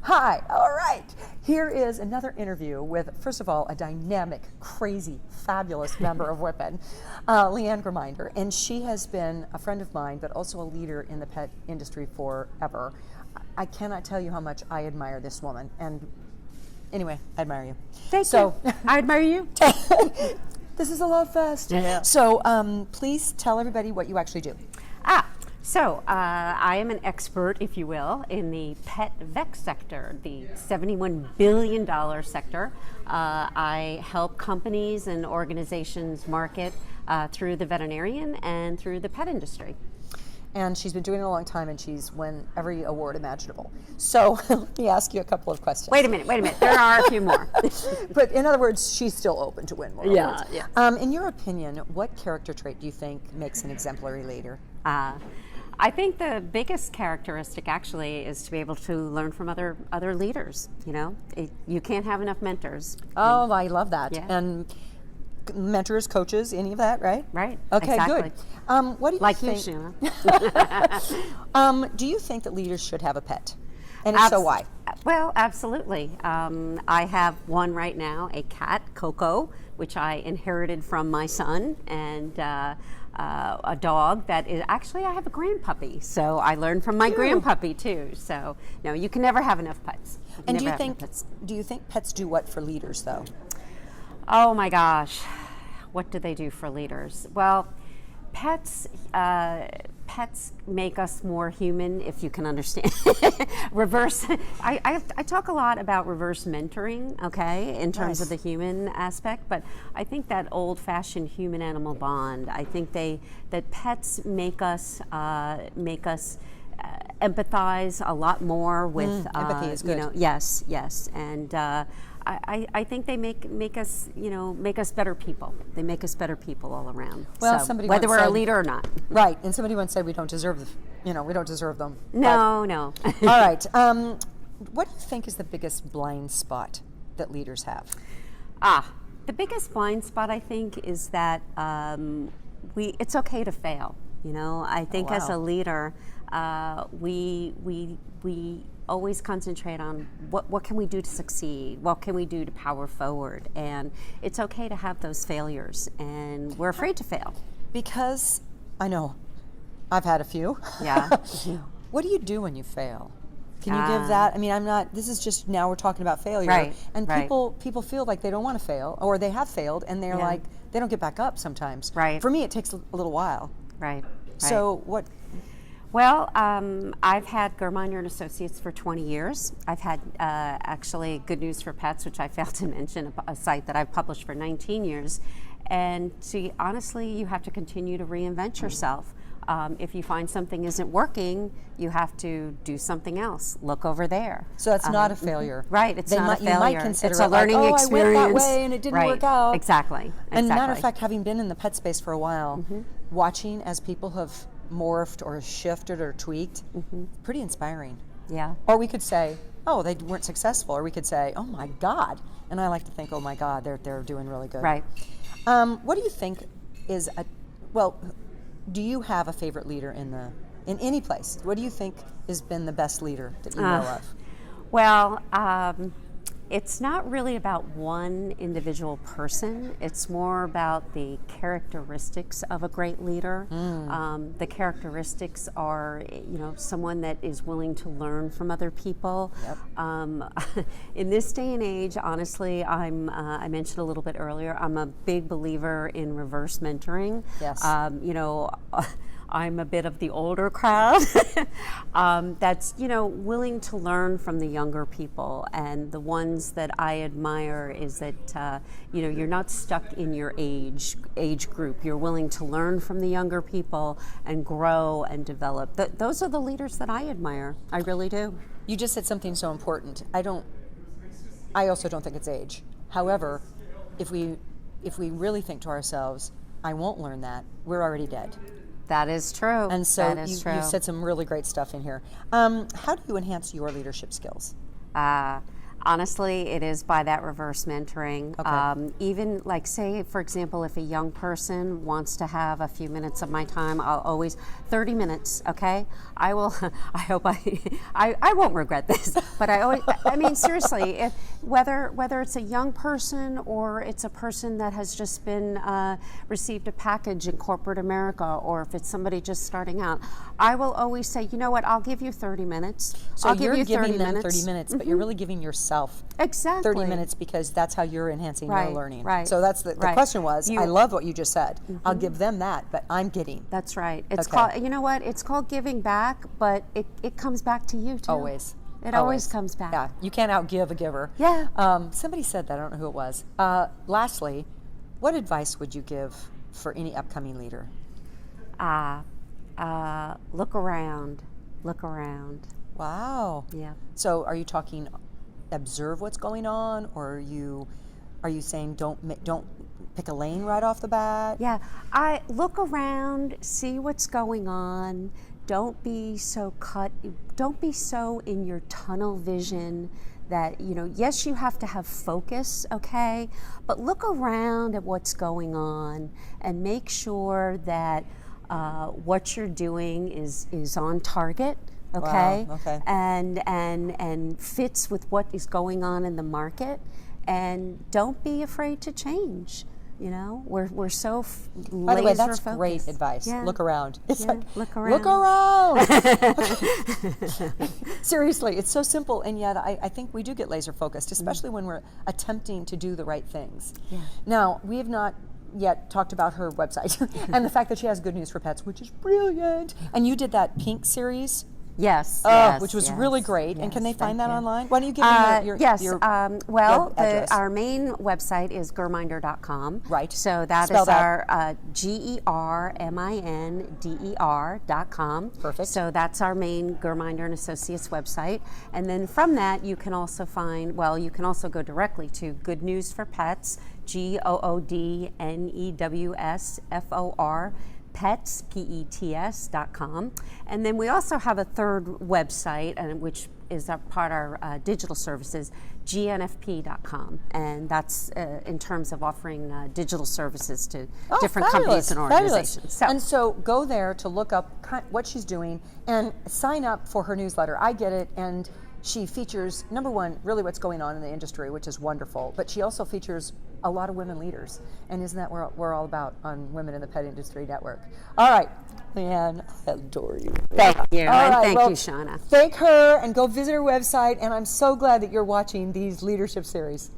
Hi, all right. Here is another interview with, first of all, a dynamic, crazy, fabulous member of WIPN, Lea-Ann Germinder. And she has been a friend of mine, but also a leader in the pet industry forever. I cannot tell you how much I admire this woman. And anyway, I admire you. Thank you. I admire you. This is a love fest. Yeah. So please tell everybody what you actually do. So I am an expert, if you will, in the pet vet sector, the $71 billion sector. I help companies and organizations market through the veterinarian and through the pet industry. And she's been doing it a long time, and she's won every award imaginable. So let me ask you a couple of questions. Wait a minute. There are a few more. But in other words, she's still open to win more awards. Yeah. In your opinion, what character trait do you think makes an exemplary leader? I think the biggest characteristic actually is to be able to learn from other leaders. You know, you can't have enough mentors. Oh, I love that. Yeah. And mentors, coaches, any of that, right? Right. Okay, exactly. good. What do you like think? you, Sheila. Do you think that leaders should have a pet? And if so, why? Well, absolutely. I have one right now, a cat, Coco, which I inherited from my son, and a dog that is actually, I have a grandpuppy, so I learned from my grandpuppy too. So no, you can never have enough pets. And do you think pets do what for leaders though? Oh my gosh, what do they do for leaders? Well, pets make us more human, if you can understand. I talk a lot about reverse mentoring, okay, in terms of the human aspect, but I think that old-fashioned human-animal bond, I think that pets make us empathize a lot more with empathy is good. You know, yes, and I think they make us better people. They make us better people all around. Well, so, somebody whether once we're a said, leader or not. Right, and somebody once said we don't deserve them. No. All right. What do you think is the biggest blind spot that leaders have? The biggest blind spot, I think, is that it's okay to fail. You know, I think as a leader, we always concentrate on what can we do to succeed, what can we do to power forward, and it's okay to have those failures, and we're afraid to fail. Because I know, I've had a few. Yeah. What do you do when you fail? Can you give that? I mean, this is just, now we're talking about failure. Right, and right. people feel like they don't want to fail, or they have failed, and they're like, they don't get back up sometimes. Right. For me, it takes a little while. Right. So what? Well, I've had Germinder and Associates for 20 years. I've had actually Good News for Pets, which I failed to mention, a site that I've published for 19 years. And honestly, you have to continue to reinvent yourself. If you find something isn't working, you have to do something else. Look over there. So that's not a failure. Right, it's not a failure. You might consider it's a learning experience. I went that way and it didn't work out. Exactly. And matter of fact, having been in the pet space for a while, watching as people have morphed or shifted or tweaked, pretty inspiring. Yeah. Or we could say, oh, they weren't successful. Or we could say, oh my God. And I like to think, oh my God, they're doing really good. Right. What do you think is do you have a favorite leader in any place? What do you think has been the best leader that you know of? Well, it's not really about one individual person. It's more about the characteristics of a great leader. The characteristics are, someone that is willing to learn from other people. Yep. In this day and age, honestly, I mentioned a little bit earlier, I'm a big believer in reverse mentoring. Yes. I'm a bit of the older crowd that's, willing to learn from the younger people. And the ones that I admire is that, you're not stuck in your age group. You're willing to learn from the younger people and grow and develop. Those are the leaders that I admire. I really do. You just said something so important. I also don't think it's age. However, if we really think to ourselves, I won't learn that, we're already dead. That is true. And so you said some really great stuff in here. How do you enhance your leadership skills? Honestly, it is by that reverse mentoring. Okay. Even like, say, for example, if a young person wants to have a few minutes of my time, I'll always 30 minutes. Okay, I will. I hope I won't regret this. But I mean, seriously, if whether it's a young person or it's a person that has just been received a package in corporate America, or if it's somebody just starting out, I will always say, you know what, I'll give you 30 minutes. So I'll give you're you 30 giving them minutes. 30 minutes, but you're really giving yourself Exactly. 30 minutes because that's how you're enhancing your Right, learning. right, So that's the right. question was, I love what you just said. I'll give them that, but I'm getting. That's right. It's Okay. called, you know what? It's called giving back, but it comes back to you too. Always. It always comes back. Yeah, you can't outgive a giver. Yeah. Somebody said that, I don't know who it was. Lastly, what advice would you give for any upcoming leader? Look around. Look around. Wow. Yeah. So are you talking observe what's going on, or are you saying don't pick a lane right off the bat? Yeah. I look around, see what's going on. Don't be so in your tunnel vision that, yes, you have to have focus, okay? But look around at what's going on and make sure that what you're doing is on target. Okay. Wow, okay. And fits with what is going on in the market, and don't be afraid to change. We're so By the way, that's laser great focused. advice. Yeah. Look around. It's Yeah, like, look look around. around. Seriously, it's so simple, and yet I think we do get laser focused, especially when we're attempting to do the right things. Yeah. Now, we have not yet talked about her website and the fact that she has Good News for Pets, which is brilliant. And you did that pink series. Yes, Which was really great. And can they find that online? Why don't you give me your yes. your address? Our main website is Germinder.com. Right. So that Spell is that. our GERMINDER.com. Perfect. So that's our main Germinder and Associates website. And then from that, you can also you can also go directly to Good News for Pets, GOODNEWSFOR. Pets, PETS.com. And then we also have a third website, which is part of our digital services, GNFP.com. And that's in terms of offering digital services to different companies and organizations. And so go there to look up what she's doing and sign up for her newsletter. I get it. And she features, number one, really what's going on in the industry, which is wonderful, but she also features a lot of women leaders. And isn't that what we're all about on Women in the Pet Industry Network? All right, Lea-Ann, I adore you. Thank you, All and right, thank well, you, Shauna. Thank her and go visit her website, and I'm so glad that you're watching these leadership series.